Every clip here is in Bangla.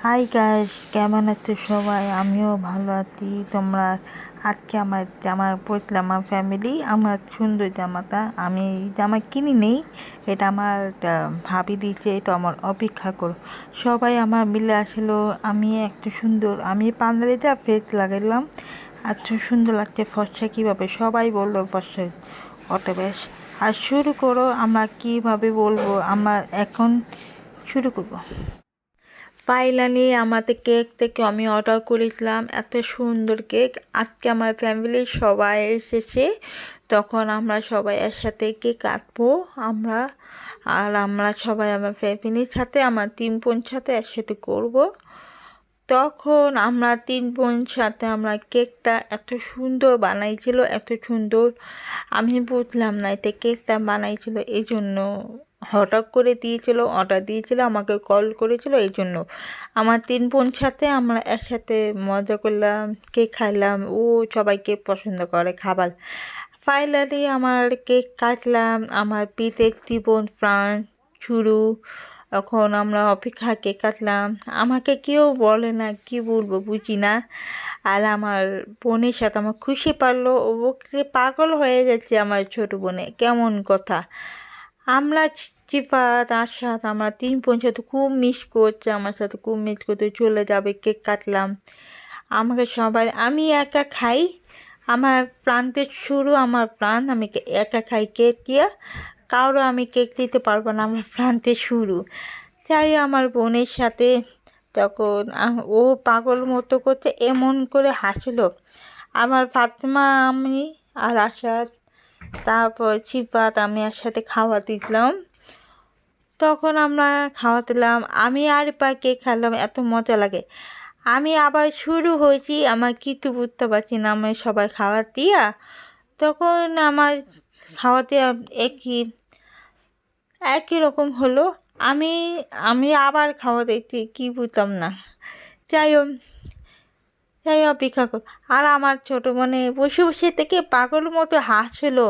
হাই গাইস, কেমন আছো সবাই? আমিও ভালো আছি। তোমরা আজকে আমার জামা পরলাম, আমার ফ্যামিলি আমার সুন্দর জামাটা আমি জামা কিনি নেই, এটা আমার ভাবি দিয়েছে। এটা আমার অপেক্ষা করো, সবাই আমার মিলে আসলো। আমি এত সুন্দর, আমি পার্লারে যা ফেস লাগাইলাম, এত সুন্দর লাগছে। ফর্সা কীভাবে সবাই বললো ফর্সা ওটা বেশ। আর শুরু করো, আমরা কীভাবে বলবো, আমরা এখন শুরু করবো। ফাইনালি আমাদের কেক থেকে আমি অর্ডার করেছিলাম এত সুন্দর কেক। আজকে আমার ফ্যামিলির সবাই এসেছে, তখন আমরা সবাই একসাথে কেক কাটবো। আমরা সবাই আমার ফ্যামিলির সাথে, আমার 3 বোন সাথে একসাথে করব। তখন আমরা 3 বোন সাথে আমরা কেকটা এত সুন্দর বানাইছিল, এত সুন্দর। আমি বুঝলাম না এটা কেকটা বানাইছিল এই জন্য, হঠাৎ করে অর্ডার দিয়েছিল, আমাকে কল করেছিল। এই জন্য আমার 3 বোন সাথে আমরা একসাথে মজা করলাম, কেক খাইলাম। ও সবাই কেক পছন্দ করে খাবার। ফাইনালি আমার কেক কাটলাম, আমার পিতে 3 বোন ফ্রান্স শুরু। এখন আমরা অপেক্ষা, কেক কাটলাম। আমাকে কেউ বলে না, কি বলবো বুঝি না। আর আমার বোনের সাথে আমার খুশি পারলো, ওকে পাগল হয়ে গেছে আমার ছোট বোনে। কেমন কথা! আমরা চিফাত আশাত আমরা 3 বোন সাথে খুব মিস করছে, আমার সাথে খুব মিস করতে চলে যাবে। কেক কাটলাম, আমাকে সবাই, আমি একা খাই, আমার প্রান্তের শুরু, আমার প্রাণ, আমি একা খাই কেক দিয়ে, কারো আমি কেক দিতে পারবো না, আমার প্রান্তের শুরু। তাই আমার বোনের সাথে তখন ও পাগল মতো করতে এমন করে হাসলো। আমার ফাতেমা, আমি আর আশাদ, তারপর সিফাত, আমি একসাথে খাওয়া দিলাম। তখন আমরা খাওয়া দিলাম, আমি আর কেক খেলাম, এত মজা লাগে। আমি আবার শুরু হয়েছি, আমার কিছু বুঝতে পারছি না, আমি সবাই খাওয়া দিয়া। তখন আমার খাওয়া দেওয়া একই রকম হলো। আমি আমি আবার খাওয়া দেখতে কি বুঝতাম না। যাই হোক, অপেক্ষা কর। আর আমার ছোট বোনে বসে বসে থেকে পাগল মতো হাসলো।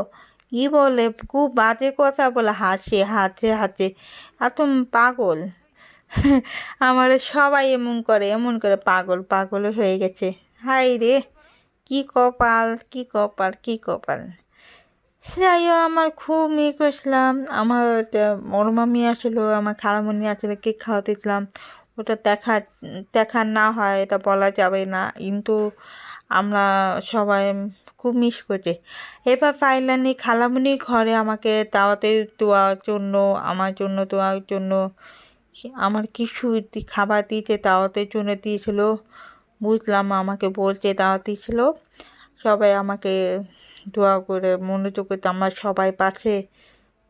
কি বলে, খুব বাজে কথা বলে হাসে হাসে হাসে, এত পাগল। আমার সবাই এমন করে পাগল পাগল হয়ে গেছে। হাই রে, কি কপাল, কি কপাল, কি কপাল! যাই হোক, আমার খুব মিস করছিলাম। আমার বড় মামি আসলো, আমার খালামণি আসলে কেক খাওয়াতেছিলাম। ওটা দেখার না হয় এটা বলা যাবে না, কিন্তু আমরা সবাই খুব মিস করছি। এবার ফাইনালি খালামণি ঘরে আমাকে দাওয়াতে দেওয়ার জন্য, আমার জন্য দেওয়ার জন্য আমার কিছু খাবার দিয়েছে, দাওয়াতের জন্য দিয়েছিল। বুঝলাম, আমাকে বলছে দাওয়াত দিয়েছিল। সবাই আমাকে দোয়া করে মনোযোগ করতে, আমার সবাই পাশে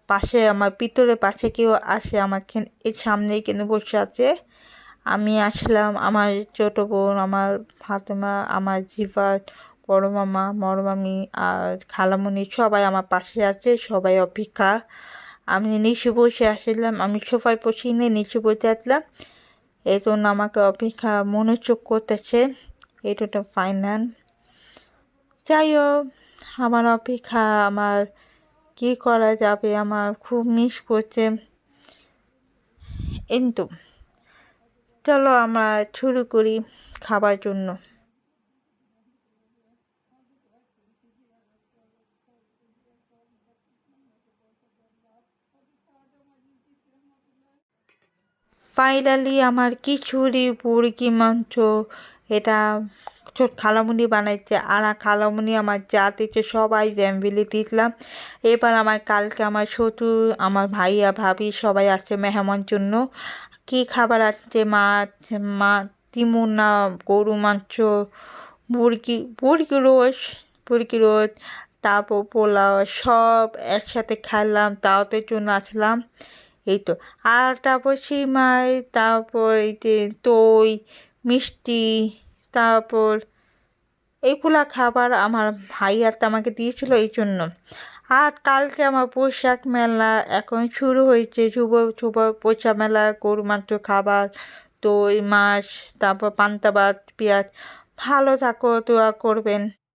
পাশে আমার পিতরের পাশে কেউ আসে, আমার এর সামনেই কেন বসে আছে। আমি আসলাম, আমার ছোট বোন, আমার ফাতেমা, আমার জিফাত, বড় মামা, বড় মামি আর খালামণি সবাই আমার পাশে আছে, সবাই অপেক্ষা। আমি নিচে বসে আসলাম, আমি সোফায় বসে নিয়ে নিচে বসে আসলাম। এই জন্য আমাকে অপেক্ষা মনোযোগ করতেছে। এটা ফাইনাল। যাই হোক, আমার অপেক্ষা, আমার কি করা যাবে, আমার খুব মিস করছে। কিন্তু চলো আমরা শুরু করি খাবার জন্য। ফাইনালি আমার খিচুড়ি মুরগি মাংস, এটা খালামুনি বানাইছে। আর খালামুনি আমার যা দিচ্ছে সবাই ফ্যামিলি দিয়েছিলাম। এবার আমার কালকে আমার শ্বশুর, আমার ভাইয়া ভাবি সবাই আসছে মেহমান জন্য। কি খাবার আসছে, মাছ, তিমুনা, গরু মাংস, মুরগি রোস্ট, তারপর পোলাও, সব একসাথে খেলাম, দাওয়াতের জন্য আসলাম। এই তো। আর তারপর সিমাই, তারপর এই যে দই, মিষ্টি, তারপর এইগুলা খাবার আমার ভাইয়াটা আমাকে দিয়েছিল এই জন্য। আর কালকে আমার বৈশাখ মেলা এখন শুরু হয়েছে, শুভ শুভ বৈশাখ মেলা, গরু মাংস খাবার, দই, মাছ, তারপর পান্তা ভাত, পেঁয়াজ। ভালো থাকো, দোয়া করবেন।